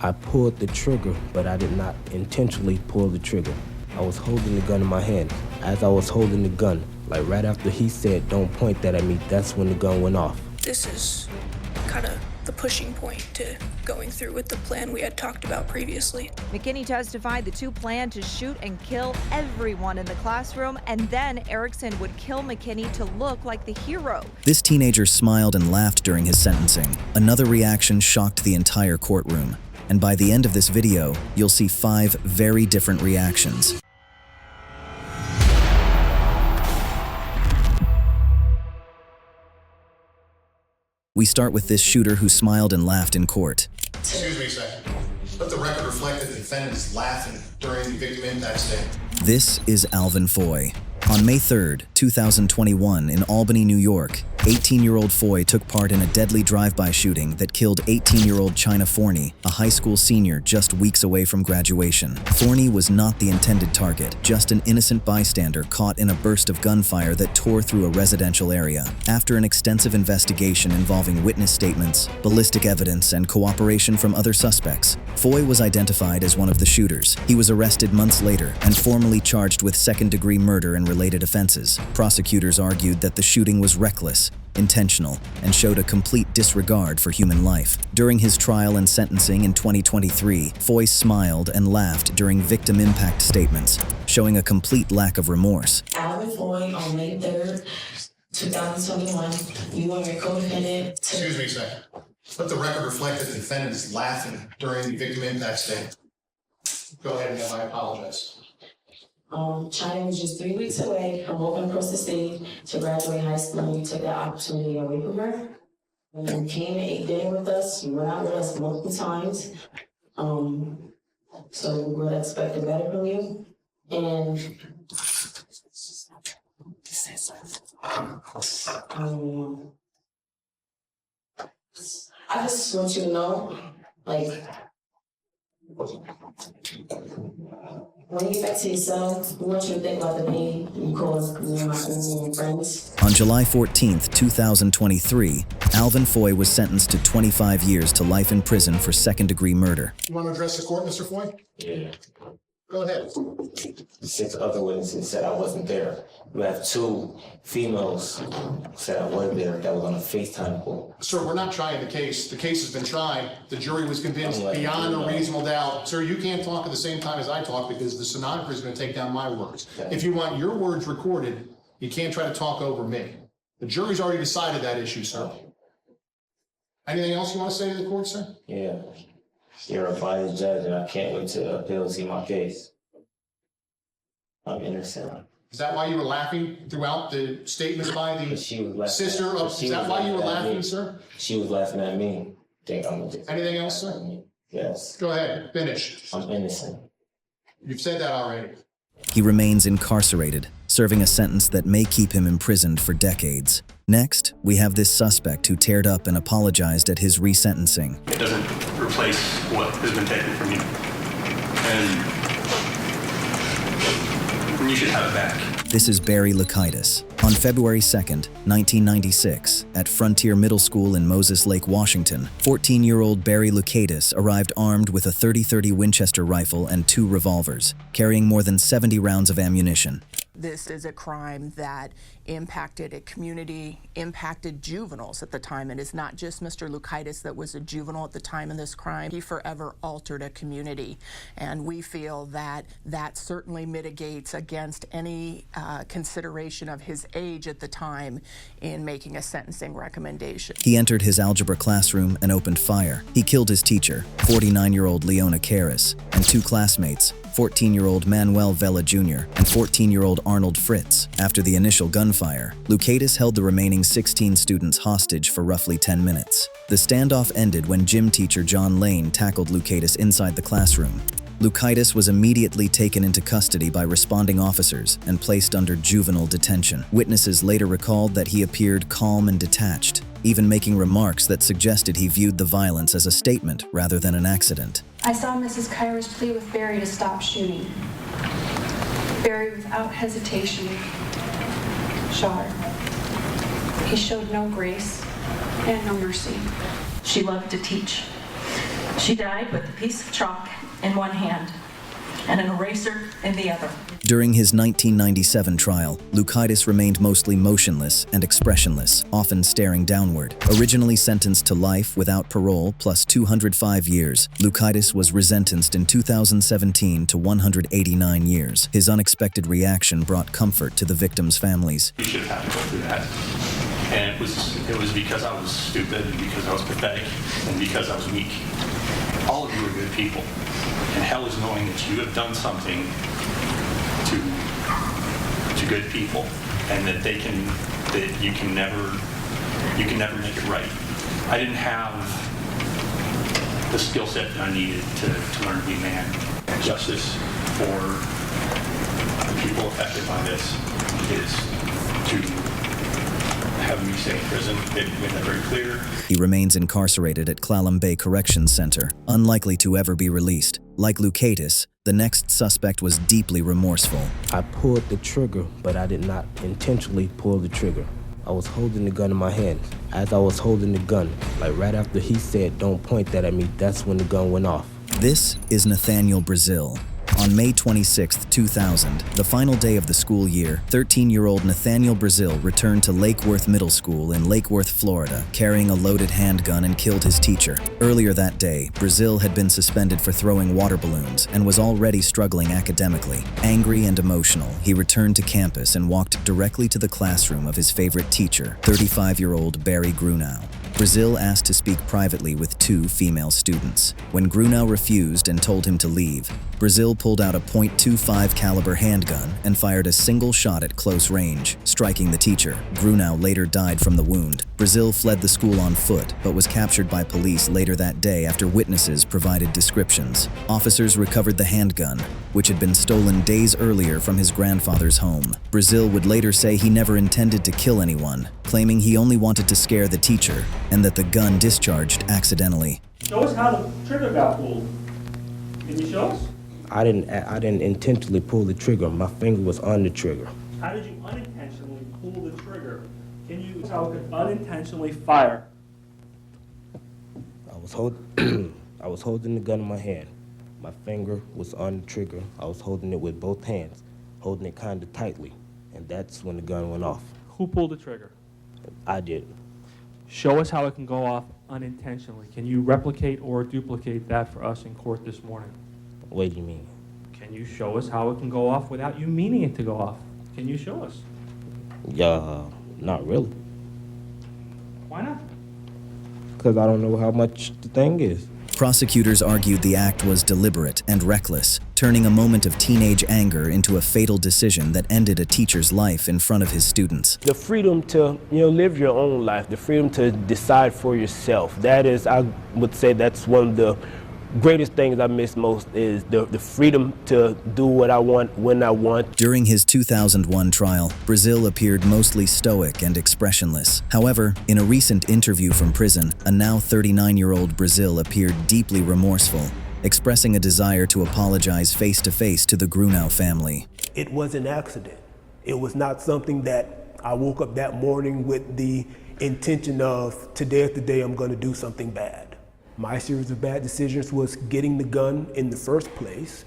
I pulled the trigger, but I did not intentionally pull the trigger. I was holding the gun in my hand. As I was holding the gun, like right after he said, "Don't point that at me," that's when the gun went off. This is kind of the pushing point to going through with the plan we had talked about previously. McKinney testified the two planned to shoot and kill everyone in the classroom, and then Erickson would kill McKinney to look like the hero. This teenager smiled and laughed during his sentencing. Another reaction shocked the entire courtroom. And by the end of this video, you'll see 5 very different reactions. We start with this shooter who smiled and laughed in court. Excuse me a second. Let the record reflect that the defendant is laughing during the victim impact statement. This is Alvin Foy. On May 3rd, 2021, in Albany, New York, 18-year-old Foy took part in a deadly drive-by shooting that killed 18-year-old China Forney, a high school senior just weeks away from graduation. Forney was not the intended target, just an innocent bystander caught in a burst of gunfire that tore through a residential area. After an extensive investigation involving witness statements, ballistic evidence, and cooperation from other suspects, Foy was identified as one of the shooters. He was arrested months later and formally charged with second-degree murder and related offenses. Prosecutors argued that the shooting was reckless, intentional, and showed a complete disregard for human life. During his trial and sentencing in 2023, Foy smiled and laughed during victim impact statements, showing a complete lack of remorse. Alvin Foy, on May 3rd, 2021, you and your co-defendant... Excuse me a second. Let the record reflect that the defendant is laughing during the victim impact statement. Go ahead, and I apologize. China was just 3 weeks away from moving across the state to graduate high school, and you took that opportunity away from her. And you came and ate dinner with us. You went out with us multiple times. So we would expect better from you. And I just want you to know, like, when you get back to yourself, we want you to think about the pain you caused me and my family and friends. On July 14th, 2023, Alvin Foy was sentenced to 25 years to life in prison for second-degree murder. You want to address the court, Mr. Foy? Yeah. Go ahead. The 6 other witnesses said I wasn't there. We have 2 females who said I was there that was on a FaceTime call. Sir, we're not trying the case. The case has been tried. The jury was convinced beyond a reasonable doubt. Sir, you can't talk at the same time as I talk because the stenographer is going to take down my words. Okay. If you want your words recorded, you can't try to talk over me. The jury's already decided that issue, sir. Anything else you want to say to the court, sir? Yeah. You're a biased judge, and I can't wait to appeal and see my case. I'm innocent. Is that why you were laughing throughout the statements by the sister of... Is that why you were laughing, sir? She was laughing at me. Anything else, sir? Yes. Go ahead. Finish. I'm innocent. You've said that already. He remains incarcerated, serving a sentence that may keep him imprisoned for decades. Next, we have this suspect who teared up and apologized at his resentencing. It doesn't replace what has been taken from you. And you should have it back. This is Barry Loukaitis. On February 2nd, 1996, at Frontier Middle School in Moses Lake, Washington, 14-year-old Barry Loukaitis arrived armed with a .30-30 Winchester rifle and 2 revolvers, carrying more than 70 rounds of ammunition. This is a crime that impacted a community, impacted juveniles at the time. It is not just Mr. Loukaitis that was a juvenile at the time of this crime. He forever altered a community. And we feel that that certainly mitigates against any consideration of his age at the time in making a sentencing recommendation. He entered his algebra classroom and opened fire. He killed his teacher, 49-year-old Leona Karras, and 2 classmates, 14-year-old Manuel Vela Jr. and 14-year-old Arnold Fritz. After the initial gunfire, Loukaitis held the remaining 16 students hostage for roughly 10 minutes. The standoff ended when gym teacher John Lane tackled Loukaitis inside the classroom. Loukaitis was immediately taken into custody by responding officers and placed under juvenile detention. Witnesses later recalled that he appeared calm and detached, even making remarks that suggested he viewed the violence as a statement rather than an accident. I saw Mrs. Karras plead with Barry to stop shooting. Barry, without hesitation, shot her. He showed no grace and no mercy. She loved to teach. She died with a piece of chalk in one hand and an eraser in the other. During his 1997 trial, Loukaitis remained mostly motionless and expressionless, often staring downward. Originally sentenced to life without parole plus 205 years, Loukaitis was resentenced in 2017 to 189 years. His unexpected reaction brought comfort to the victims' families. You should have to go through that. And it was because I was stupid, and because I was pathetic, and because I was weak. All of you are good people. And hell is knowing that you have done something to good people, and that you can never make it right. I didn't have the skill set that I needed to learn to be a man. And justice for the people affected by this is to have me stay in prison. They made that very clear. He remains incarcerated at Clallam Bay Corrections Center, unlikely to ever be released. Like Loukaitis, the next suspect was deeply remorseful. I pulled the trigger, but I did not intentionally pull the trigger. I was holding the gun in my hand. As I was holding the gun, like right after he said, "Don't point that at me," that's when the gun went off. This is Nathaniel Brazill. On May 26, 2000, the final day of the school year, 13-year-old Nathaniel Brazill returned to Lake Worth Middle School in Lake Worth, Florida, carrying a loaded handgun and killed his teacher. Earlier that day, Brazill had been suspended for throwing water balloons and was already struggling academically. Angry and emotional, he returned to campus and walked directly to the classroom of his favorite teacher, 35-year-old Barry Grunow. Brazill asked to speak privately with two female students. When Grunow refused and told him to leave, Brazill pulled out a .25 caliber handgun and fired a single shot at close range, striking the teacher. Grunow later died from the wound. Brazill fled the school on foot, but was captured by police later that day after witnesses provided descriptions. Officers recovered the handgun, which had been stolen days earlier from his grandfather's home. Brazill would later say he never intended to kill anyone, claiming he only wanted to scare the teacher and that the gun discharged accidentally. Show us how the trigger got pulled. Can you show us? I didn't intentionally pull the trigger. My finger was on the trigger. How did you unintentionally pull the trigger? Can you tell it could unintentionally fire? I was holding the gun in my hand. My finger was on the trigger. I was holding it with both hands, holding it kind of tightly, and that's when the gun went off. Who pulled the trigger? I did. Show us how it can go off unintentionally. Can you replicate or duplicate that for us in court this morning? What do you mean? Can you show us how it can go off without you meaning it to go off? Can you show us? Yeah, not really. Why not? Because I don't know how much the thing is. Prosecutors argued the act was deliberate and reckless, turning a moment of teenage anger into a fatal decision that ended a teacher's life in front of his students. The freedom to, live your own life, the freedom to decide for yourself. That is, I would say that's one of the greatest things I miss most is the freedom to do what I want, when I want. During his 2001 trial, Brazill appeared mostly stoic and expressionless. However, in a recent interview from prison, a now 39-year-old Brazill appeared deeply remorseful, expressing a desire to apologize face-to-face to the Grunow family. It was an accident. It was not something that I woke up that morning with the intention of, today is the day I'm going to do something bad. My series of bad decisions was getting the gun in the first place.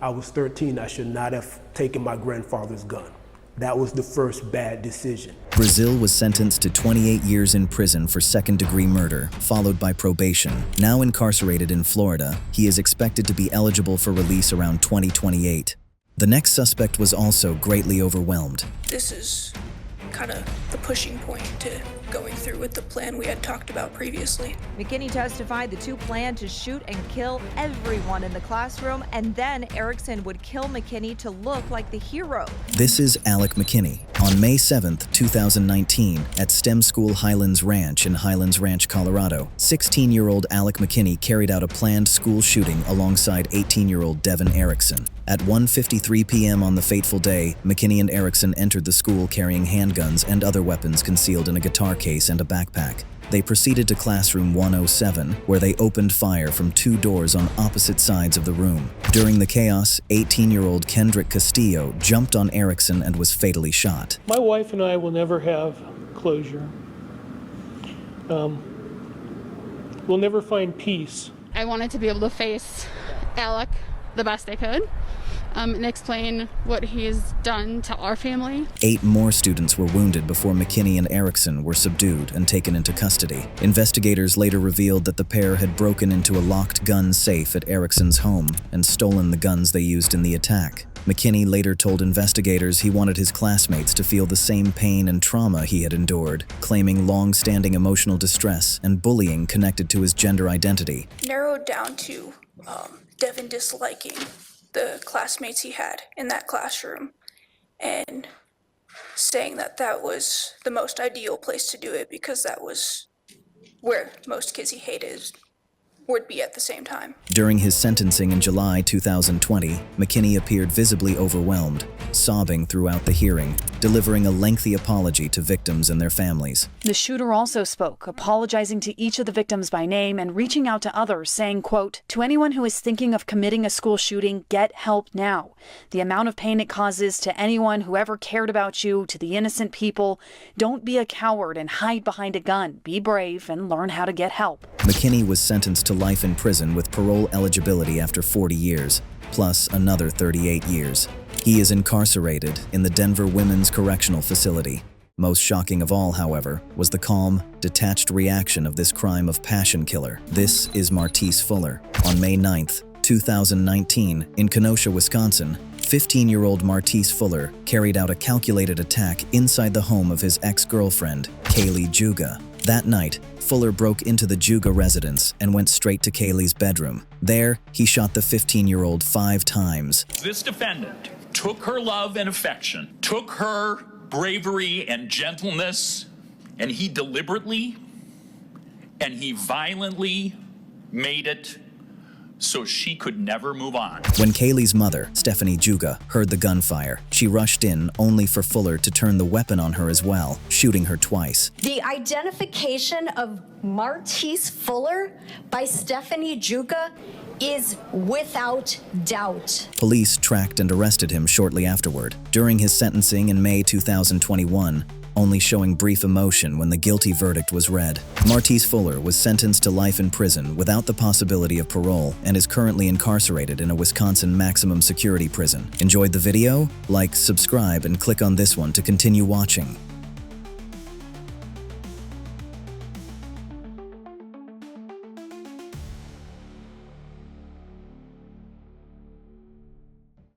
I was 13, I should not have taken my grandfather's gun. That was the first bad decision. Brazill was sentenced to 28 years in prison for second-degree murder, followed by probation. Now incarcerated in Florida, he is expected to be eligible for release around 2028. The next suspect was also greatly overwhelmed. This is kind of the pushing point to going through with the plan we had talked about previously. McKinney testified the two planned to shoot and kill everyone in the classroom, and then Erickson would kill McKinney to look like the hero. This is Alec McKinney. On May 7, 2019, at STEM School Highlands Ranch in Highlands Ranch, Colorado, 16-year-old Alec McKinney carried out a planned school shooting alongside 18-year-old Devin Erickson. At 1:53 p.m. on the fateful day, McKinney and Erickson entered the school carrying handguns and other weapons concealed in a guitar case and a backpack. They proceeded to classroom 107, where they opened fire from two doors on opposite sides of the room. During the chaos, 18-year-old Kendrick Castillo jumped on Erickson and was fatally shot. My wife and I will never have closure. We'll never find peace. I wanted to be able to face Alec the best I could and explain what he's done to our family. 8 more students were wounded before McKinney and Erickson were subdued and taken into custody. Investigators later revealed that the pair had broken into a locked gun safe at Erickson's home and stolen the guns they used in the attack. McKinney later told investigators he wanted his classmates to feel the same pain and trauma he had endured, claiming long-standing emotional distress and bullying connected to his gender identity. Narrowed down to Devin disliking the classmates he had in that classroom and saying that that was the most ideal place to do it because that was where most kids he hated would be at the same time. During his sentencing in July 2020, McKinney appeared visibly overwhelmed, sobbing throughout the hearing, delivering a lengthy apology to victims and their families. The shooter also spoke, apologizing to each of the victims by name and reaching out to others, saying, quote, "To anyone who is thinking of committing a school shooting, get help now. The amount of pain it causes to anyone who ever cared about you, to the innocent people. Don't be a coward and hide behind a gun. Be brave and learn how to get help." McKinney was sentenced to life in prison with parole eligibility after 40 years, plus another 38 years. He is incarcerated in the Denver Women's Correctional Facility. Most shocking of all, however, was the calm, detached reaction of this crime of passion killer. This is Martice Fuller. On May 9th, 2019, in Kenosha, Wisconsin, 15-year-old Martice Fuller carried out a calculated attack inside the home of his ex-girlfriend, Kaylee Juga. That night, Fuller broke into the Juga residence and went straight to Kaylee's bedroom. There, he shot the 15-year-old 5 times. This defendant took her love and affection, took her bravery and gentleness, and he deliberately and he violently made it so she could never move on. When Kaylee's mother, Stephanie Juga, heard the gunfire, she rushed in only for Fuller to turn the weapon on her as well, shooting her twice. The identification of Martice Fuller by Stephanie Juga is without doubt. Police tracked and arrested him shortly afterward. During his sentencing in May 2021, only showing brief emotion when the guilty verdict was read. Martice Fuller was sentenced to life in prison without the possibility of parole and is currently incarcerated in a Wisconsin maximum security prison. Enjoyed the video? Like, subscribe, and click on this one to continue watching.